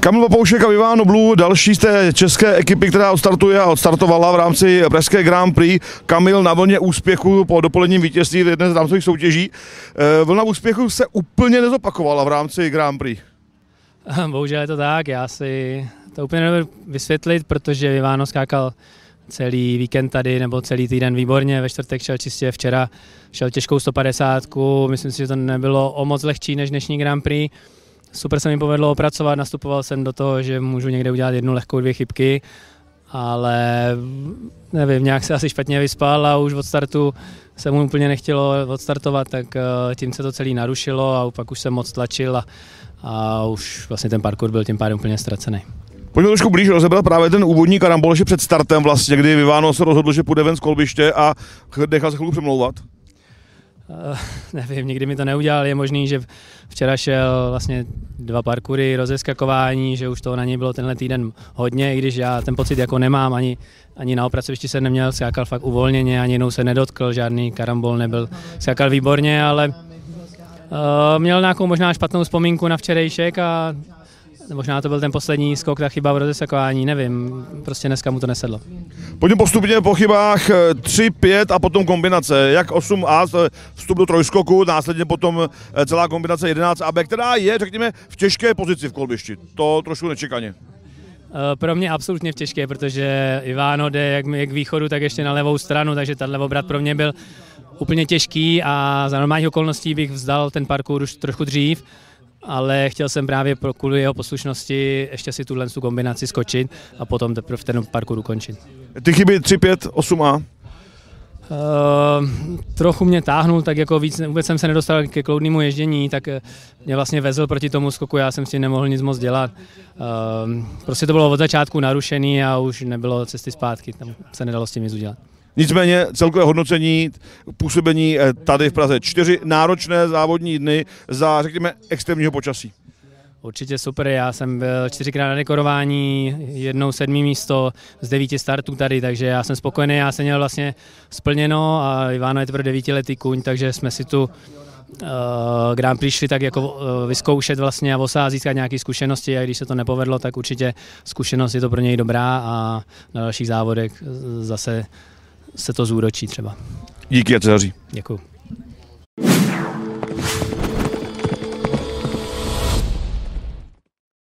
Kamil Papoušek a Vivano Blue, další z té české ekipy, která odstartuje a odstartovala v rámci pražské Grand Prix. Kamil na vlně úspěchu po dopoledním vítězství v jedné z rámcových soutěží. Vlna úspěchu se úplně nezopakovala v rámci Grand Prix. Bohužel je to tak, já si to úplně nebudu vysvětlit, protože Vivano skákal celý víkend tady, nebo celý týden výborně, ve čtvrtek šel čistě, včera šel těžkou 150, myslím si, že to nebylo o moc lehčí než dnešní Grand Prix. Super se mi povedlo opracovat, nastupoval jsem do toho, že můžu někde udělat jednu lehkou, dvě chybky, ale nevím, nějak se asi špatně vyspal a už od startu se mu úplně nechtělo odstartovat, tak tím se to celý narušilo a pak už jsem moc tlačil a už vlastně ten parkour byl tím pádem úplně ztracený. Pojďme trošku blíž rozebrat právě ten úvodní karambol ještě před startem vlastně, kdy Vivano se rozhodl, že půjde ven z kolbiště a nechal se chvilku přemlouvat. Nevím, nikdy mi to neudělal, je možný, že včera šel vlastně 2 parkoury, rozeskakování, že už toho na něj bylo tenhle týden hodně, i když já ten pocit jako nemám, ani na opracovišti se neměl, skákal fakt uvolněně, ani jednou se nedotkl, žádný karambol nebyl, skákal výborně, ale měl nějakou možná špatnou vzpomínku na včerejšek a možná to byl ten poslední skok, ta chyba v rozeskakování, nevím, prostě dneska mu to nesedlo. Pojďme postupně po chybách 3, 5 a potom kombinace, jak 8A, vstup do trojskoku, následně potom celá kombinace 11AB, která je, řekněme, v těžké pozici v kolbišti, to trošku nečekaně. Pro mě absolutně v těžké, protože Vivano jde jak k východu, tak ještě na levou stranu, takže ten levobrat pro mě byl úplně těžký a za normálních okolností bych vzdal ten parkour už trochu dřív, ale chtěl jsem právě kvůli jeho poslušnosti ještě si tuhle kombinaci skočit a potom teprve ten parkour ukončit. Ty chyby 3, 5, 8A? Trochu mě táhnul, tak jako víc, vůbec jsem se nedostal ke kloudnému ježdění, tak mě vlastně vezl proti tomu skoku, já jsem si nemohl nic moc dělat. Prostě to bylo od začátku narušený a už nebylo cesty zpátky, tam se nedalo s tím nic udělat. Nicméně celkové hodnocení působení tady v Praze. 4 náročné závodní dny za, řekněme, extrémního počasí. Určitě super, já jsem byl 4krát na dekorování, jednou 7. místo z 9 startů tady, takže já jsem spokojený, já jsem měl vlastně splněno a Vivano je teprve 9letý kuň, takže jsme si tu Grand Prix šli tak jako vyzkoušet vlastně a získat nějaké zkušenosti a když se to nepovedlo, tak určitě zkušenost je to pro něj dobrá a na dalších závodech zase se to zúročí třeba. Díky a se daří. Děkuju.